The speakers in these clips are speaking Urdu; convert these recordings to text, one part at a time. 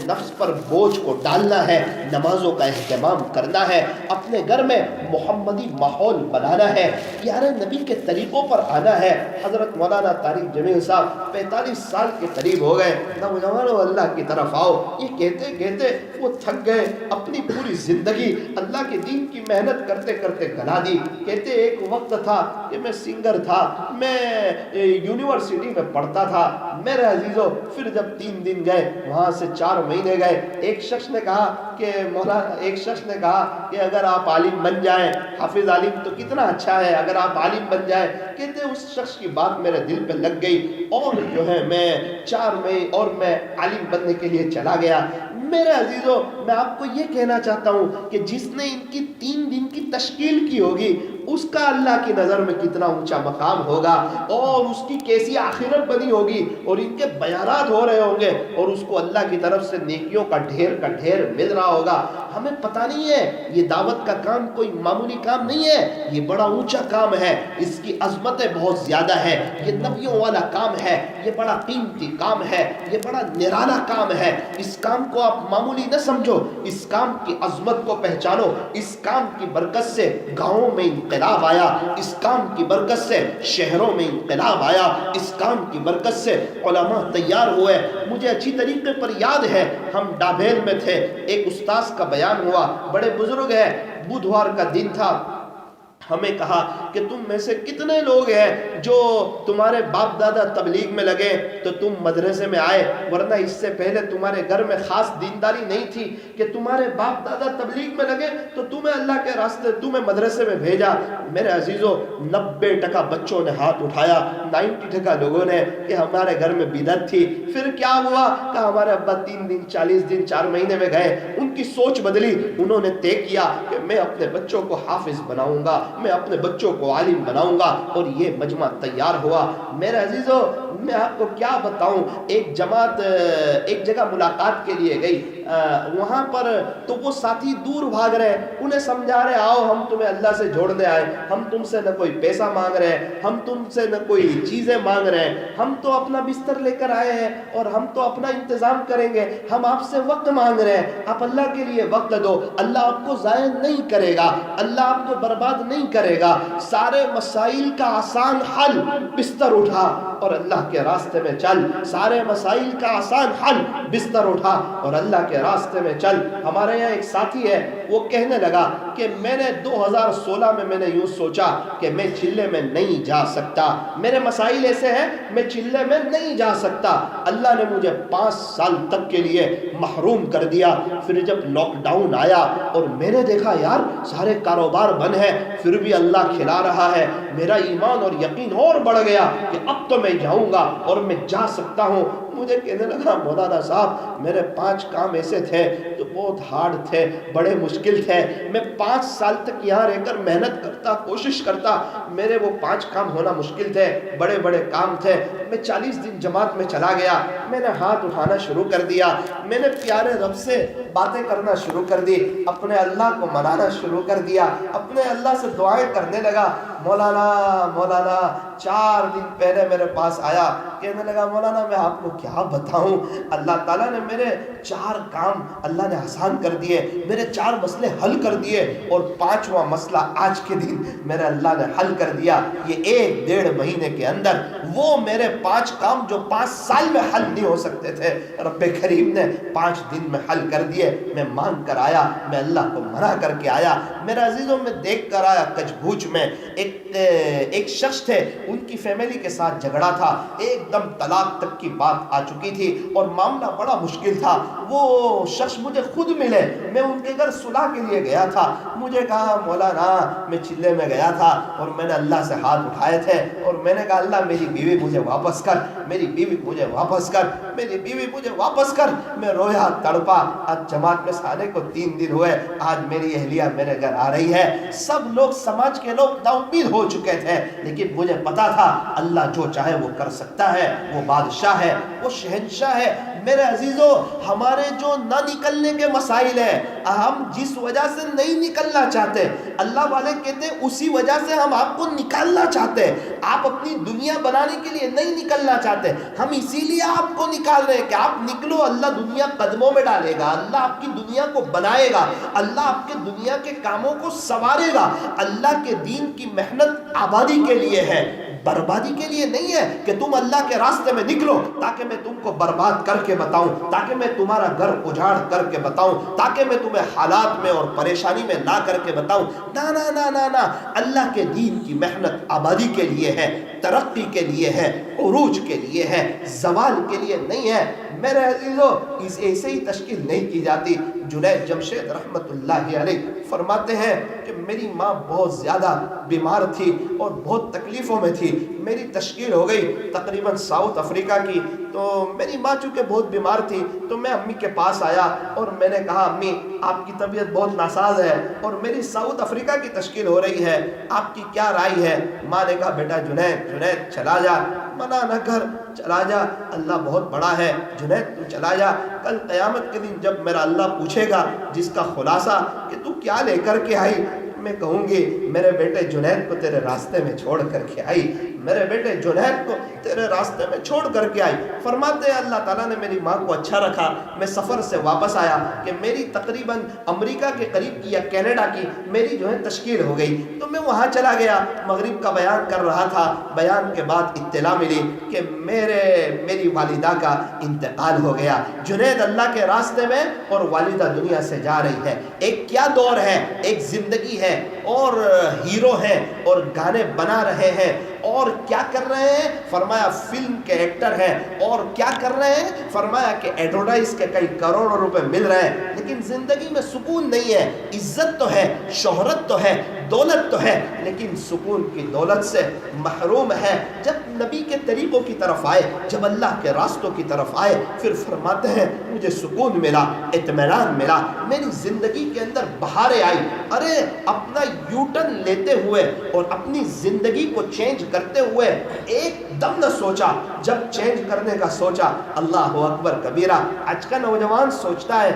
نفس پر بوجھ کو ڈالنا ہے، نمازوں کا اہتمام کرنا ہے، اپنے گھر میں محمدی ماحول بنانا ہے، پیارے نبی کے طریقوں پر آنا ہے۔ حضرت مولانا طارق جمیل صاحب 45 سال کے قریب ہو گئے، نوجوانوں اللہ کی طرف آؤ، یہ کہتے کہتے وہ تھک گئے، اپنی پوری زندگی اللہ کے دین کی محنت کرتے کرتے گلا دی۔ کہتے ایک وقت تھا کہ میں سنگر تھا، میں یونیورسٹی میں پڑھتا تھا، میرے عزیزوں، پھر جب 3 دن گئے، وہاں سے 4 مہینے گئے، ایک شخص نے کہا کہ اگر آپ عالم بن جائیں، حافظ عالم تو کتنا اچھا ہے، اگر آپ عالم بن جائیں۔ کہتے اس شخص کی بات میرے دل پہ لگ گئی اور جو ہے میں 4 مہینے اور میں عالم بننے کے لیے چلا گیا۔ میرے عزیزوں، میں آپ کو یہ کہنا چاہتا ہوں کہ جس نے ان کی 3 دن کی تشکیل کی ہوگی، اس کا اللہ کی نظر میں کتنا اونچا مقام ہوگا، اور اس کی کیسی آخرت بنی ہوگی، اور ان کے بیانات ہو رہے ہوں گے، اور اس کو اللہ کی طرف سے نیکیوں کا ڈھیر کا ڈھیر مل رہا ہوگا۔ ہمیں پتہ نہیں ہے یہ دعوت کا کام کوئی معمولی کام نہیں ہے، یہ بڑا اونچا کام ہے، اس کی عظمتیں بہت زیادہ ہے، یہ نبیوں والا کام ہے، یہ بڑا قیمتی کام ہے، یہ بڑا نرالا کام ہے۔ اس کام کو آپ معمولی نہ سمجھو، اس کام کی عظمت کو پہچانو۔ اس کام کی برکت سے گاؤں میں انقلاب آیا، اس کام کی برکت سے شہروں میں انقلاب آیا، اس کام کی برکت سے علماء تیار ہوئے۔ مجھے اچھی طریقے پر یاد ہے، ہم ڈابھیل میں تھے، ایک استاذ کا بیان ہوا، بڑے بزرگ ہیں، بدھوار کا دن تھا، ہمیں کہا کہ تم میں سے کتنے لوگ ہیں جو تمہارے باپ دادا تبلیغ میں لگے تو تم مدرسے میں آئے، ورنہ اس سے پہلے تمہارے گھر میں خاص دینداری نہیں تھی کہ تمہارے باپ دادا تبلیغ میں لگے تو تمہیں اللہ کے راستے، تمہیں مدرسے میں بھیجا۔ میرے عزیزوں، 90% بچوں نے ہاتھ اٹھایا، 90% لوگوں نے کہ ہمارے گھر میں بدعت تھی۔ پھر کیا ہوا کہ ہمارے ابا 3 دن 40 دن 4 مہینے میں گئے، ان کی سوچ بدلی، انہوں نے طے کیا کہ میں اپنے بچوں کو حافظ بناؤں گا، میں اپنے بچوں کو عالم بناؤں گا، اور یہ مجمع تیار ہوا۔ میرے عزیزوں، میں آپ کو کیا بتاؤں، ایک جماعت ایک جگہ ملاقات کے لیے گئی، وہاں پر تو وہ ساتھی دور بھاگ رہے، انہیں سمجھا رہے آؤ ہم تمہیں اللہ سے جوڑنے آئے، ہم تم سے نہ کوئی پیسہ مانگ رہے ہیں، ہم تم سے نہ کوئی چیزیں مانگ رہے ہیں، ہم تو اپنا بستر لے کر آئے ہیں اور ہم تو اپنا انتظام کریں گے، ہم آپ سے وقت مانگ رہے ہیں، آپ اللہ کے لیے وقت دو، اللہ آپ کو ضائع نہیں کرے گا، اللہ آپ کو برباد نہیں کرے گا۔ سارے مسائل کا آسان حل، بستر اٹھا اور اللہ کے راستے میں چل، سارے مسائل کا آسان حل، بستر اٹھا اور اللہ کے راستے میں چل۔ ہمارے یہاں ایک ساتھی ہے، وہ کہنے لگا کہ میں نے 2016 میں نے یوں سوچا کہ میں چلے میں نہیں جا سکتا، میرے مسائل ایسے ہیں میں چلے میں نہیں جا سکتا، اللہ نے مجھے 5 سال تک کے لیے محروم کر دیا۔ پھر جب لاک ڈاؤن آیا اور میں نے دیکھا یار سارے کاروبار بند ہیں، پھر بھی اللہ کھلا رہا ہے، میرا ایمان اور یقین اور بڑھ گیا کہ اب تو میں جاؤں گا اور میں جا سکتا ہوں۔ مجھے کہنے لگا مولانا صاحب میرے 5 کام ایسے تھے جو بہت ہارڈ تھے، بڑے مشکل تھے، میں 5 سال تک یہاں رہ کر محنت کرتا، کوشش کرتا، میرے وہ 5 کام ہونا مشکل تھے، بڑے بڑے کام تھے۔ میں 40 دن جماعت میں چلا گیا، میں نے ہاتھ اٹھانا شروع کر دیا، میں نے پیارے رب سے باتیں کرنا شروع کر دی، اپنے اللہ کو منانا شروع کر دیا، اپنے اللہ سے دعائیں کرنے لگا۔ مولانا 4 دن پہلے میرے پاس آیا، کہنے لگا مولانا میں آپ کو کیا بتاؤں، اللہ تعالیٰ نے میرے 4 کام اللہ نے آسان کر دیے، میرے 4 مسئلے حل کر دیے، اور 5واں مسئلہ آج کے دن میرے اللہ نے حل کر دیا۔ یہ 1-1.5 مہینے کے اندر وہ میرے 5 کام جو 5 سال میں حل نہیں ہو سکتے تھے، رب کریم نے 5 دن میں حل کر دیے۔ میں مانگ کر آیا، میں اللہ کو منع کر کے آیا۔ میرے عزیزوں، میں دیکھ کر آیا کچھ بھوج میں ایک شخص تھے، ان کی فیملی کے ساتھ جھگڑا تھا، ایک دم طلاق تک کی بات آ چکی تھی اور معاملہ بڑا مشکل تھا۔ وہ شخص مجھے خود ملے، میں ان کے گھر صلح کے لیے گیا تھا، مجھے کہا مولانا میں چلے میں گیا تھا اور میں نے اللہ سے ہاتھ اٹھائے تھے اور میں نے کہا اللہ میری بیوی مجھے واپس کر، میری بیوی مجھے واپس کر، میری بیوی مجھے واپس کر۔ میں رویا تڑپا، آج جماعت میں آنے کو 3 دن ہوئے، آج میری اہلیہ میرے گھر آ رہی ہے۔ سب لوگ، سماج کے لوگ نا امید ہو چکے تھے، لیکن مجھے پتا تھا اللہ جو چاہے وہ کر سکتا ہے، وہ بادشاہ ہے، وہ شہنشاہ ہے۔ میرے عزیزوں ہمارے جو نہ نکلنے کے مسائل ہیں، ہم جس وجہ سے نہیں نکلنا چاہتے، اللہ والے کہتے ہیں اسی وجہ سے ہم آپ کو نکالنا چاہتے ہیں۔ آپ اپنی دنیا بنانے کے لیے نہیں نکلنا چاہتے، ہم اسی لیے آپ کو نکال رہے ہیں کہ آپ نکلو، اللہ دنیا قدموں میں ڈالے گا، اللہ آپ کی دنیا کو بنائے گا، اللہ آپ کے دنیا کے کاموں کو سنوارے گا۔ اللہ کے دین کی محنت آبادی کے لیے ہے، بربادی کے لیے نہیں ہے کہ تم اللہ کے راستے میں نکلو تاکہ میں تم کو برباد کر کے بتاؤں، تاکہ میں تمہارا گھر اجاڑ کر کے بتاؤں، تاکہ میں تمہیں حالات میں اور پریشانی میں لا کر کے بتاؤں۔ نا نا نا نا نا، اللہ کے دین کی محنت آبادی کے لیے ہے، ترقی کے لیے ہے، عروج کے لیے ہے، زوال کے لیے نہیں ہے۔ میرے عزیزو اس ایسے ہی تشکیل نہیں کی جاتی۔ جنید جمشید رحمت اللہ علیہ فرماتے ہیں کہ میری ماں بہت زیادہ بیمار تھی اور بہت تکلیفوں میں تھی، میری تشکیل ہو گئی تقریباً ساؤتھ افریقہ کی۔ تو میری ماں چونکہ بہت بیمار تھی تو میں امی کے پاس آیا اور میں نے کہا امی آپ کی طبیعت بہت ناساز ہے اور میری ساؤتھ افریقہ کی تشکیل ہو رہی ہے، آپ کی کیا رائے ہے؟ ماں نے کہا بیٹا جنید چلا جا، منع نہ کر، چلا جا، اللہ بہت بڑا ہے، جنید تو چلا جا، کل قیامت کے دن جب میرا اللہ پوچھے گا جس کا خلاصہ کہ تو کیا لے کر کے آئی، میں کہوں گی میرے بیٹے جنید کو تیرے راستے میں چھوڑ کر کے آئی، میرے بیٹے جنید کو تیرے راستے میں چھوڑ کر کے آئی۔ فرماتے ہیں اللہ تعالیٰ نے میری ماں کو اچھا رکھا، میں سفر سے واپس آیا کہ میری تقریباً امریکہ کے قریب کی یا کینیڈا کی میری جو ہے تشکیل ہو گئی، تو میں وہاں چلا گیا، مغرب کا بیان کر رہا تھا، بیان کے بعد اطلاع ملی کہ میری والدہ کا انتقال ہو گیا۔ جنید اللہ کے راستے میں اور والدہ دنیا سے جا رہی ہے۔ ایک کیا دور ہے، ایک زندگی ہے اور ہیرو ہیں اور گانے بنا رہے ہیں اور کیا کر رہے ہیں؟ فرمایا فلم کے ایکٹر ہیں اور کیا کر رہے ہیں؟ فرمایا کہ ایڈورٹائز کے کئی کروڑوں روپے مل رہے ہیں، لیکن زندگی میں سکون نہیں ہے۔ عزت تو ہے، شہرت تو ہے، دولت تو ہے، لیکن سکون کی دولت سے محروم ہے۔ جب نبی کے طریقوں کی طرف آئے، جب اللہ کے راستوں کی طرف آئے، پھر فرماتے ہیں مجھے سکون ملا، اطمینان ملا، میری زندگی کے اندر بہاریں آئی۔ ارے اپنا یو ٹرن لیتے ہوئے اور اپنی زندگی کو چینج کرتے ہوئے ایک دم نہ سوچا، جب چینج کرنے کا سوچا اللہ اکبر کبیرہ۔ آج کا نوجوان سوچتا ہے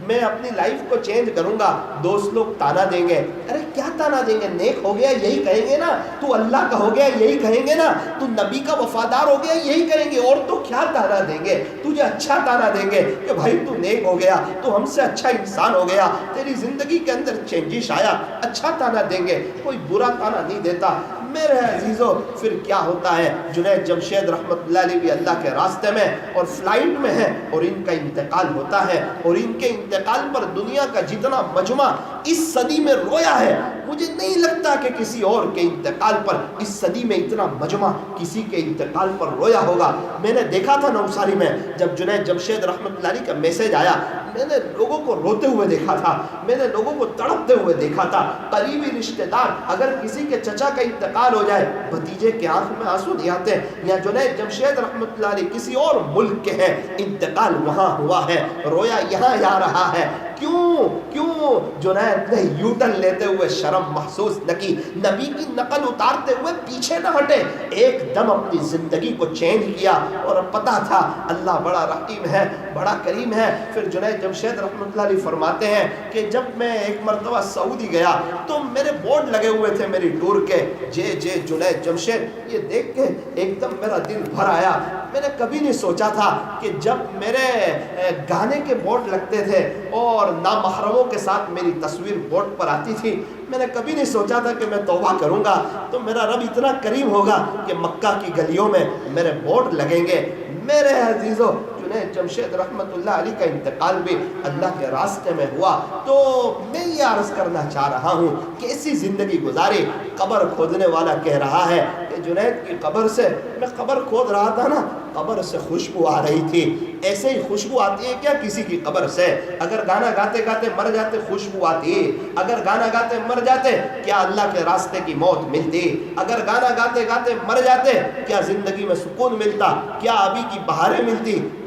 میں اپنی لائف کو چینج کروں گا، دوست لوگ تانا دیں گے، ارے کیا تانا دیں گے؟ نیک ہو گیا یہی کہیں گے نا، تو اللہ کا ہو گیا یہی کہیں گے نا، تو نبی کا وفادار ہو گیا یہی کہیں گے، اور تو کیا تانا دیں گے؟ تجھے اچھا تانا دیں گے کہ بھائی تو نیک ہو گیا، تو ہم سے اچھا انسان ہو گیا، تیری زندگی کے اندر چینجش آیا، اچھا تانا دیں گے، کوئی برا تانا نہیں دیتا۔ میرے عزیزو پھر کیا ہوتا ہے؟ جنید جمشید رحمت اللہ علیہ بھی اللہ کے راستے میں اور فلائٹ میں ہے اور ان کا انتقال ہوتا ہے، اور ان کے انتقال پر دنیا کا جتنا مجمع اس صدی میں رویا ہے، مجھے نہیں لگتا کہ کسی اور کے انتقال پر اس صدی میں اتنا مجمع کسی کے انتقال پر رویا ہوگا۔ میں نے دیکھا تھا نوساری میں جب جنید جمشید رحمت اللہ علیہ کا میسج آیا، میں نے لوگوں کو روتے ہوئے دیکھا تھا، میں نے لوگوں کو تڑپتے ہوئے دیکھا تھا۔ قریبی رشتہ دار اگر کسی کے چچا کا انتقال ہو جائے، بھتیجے کے آنکھ میں آنسو نہیں آتے۔ یا جنید جمشید رحمت اللہ علیہ کسی اور ملک کے ہیں، انتقال وہاں ہوا ہے، رویا یہاں جا رہا ہے۔ کیوں جنید نے یو ٹرن لیتے ہوئے شرم محسوس نہ کی، نبی کی نقل اتارتے ہوئے پیچھے نہ ہٹے، ایک دم اپنی زندگی کو چینج کیا، اور پتا تھا اللہ بڑا رحیم ہے، بڑا کریم ہے۔ پھر جنید جمشید رحمۃ اللہ علیہ فرماتے ہیں کہ جب میں ایک مرتبہ سعودی گیا تو میرے بورڈ لگے ہوئے تھے میری ٹور کے، جے جنید جمشید، یہ دیکھ کے ایک دم میرا دل بھر آیا۔ میں نے کبھی نہیں سوچا تھا کہ جب میرے گانے کے بورڈ لگتے تھے اور نامحرموں کے ساتھ میری تصویر بورڈ پر آتی تھی، میں نے کبھی نہیں سوچا تھا کہ میں توبہ کروں گا تو میرا رب اتنا کریم ہوگا کہ مکہ کی گلیوں میں میرے بورڈ لگیں گے۔ میرے عزیزو جنید جمشید رحمت اللہ علیہ کا انتقال بھی اللہ کے راستے میں ہوا۔ تو میں یہ عرض کرنا چاہ رہا ہوں کہ ایسی زندگی گزاری۔ قبر کھودنے والا کہہ رہا ہے کہ جنید کی قبر سے، میں قبر کھود رہا تھا نا، قبر سے خوشبو آ رہی تھی۔ ایسے ہی خوشبو آتی ہے کیا کسی کی قبر سے؟ اگر گانا گاتے گاتے مر جاتے خوشبو آتی، اگر گانا گاتے مر جاتے کیا اللہ کے راستے کی موت ملتی؟ اگر گانا گاتے گاتے مر جاتے کیا زندگی میں سکون ملتا؟ کیا ابھی کی بہاریں ملتی؟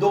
2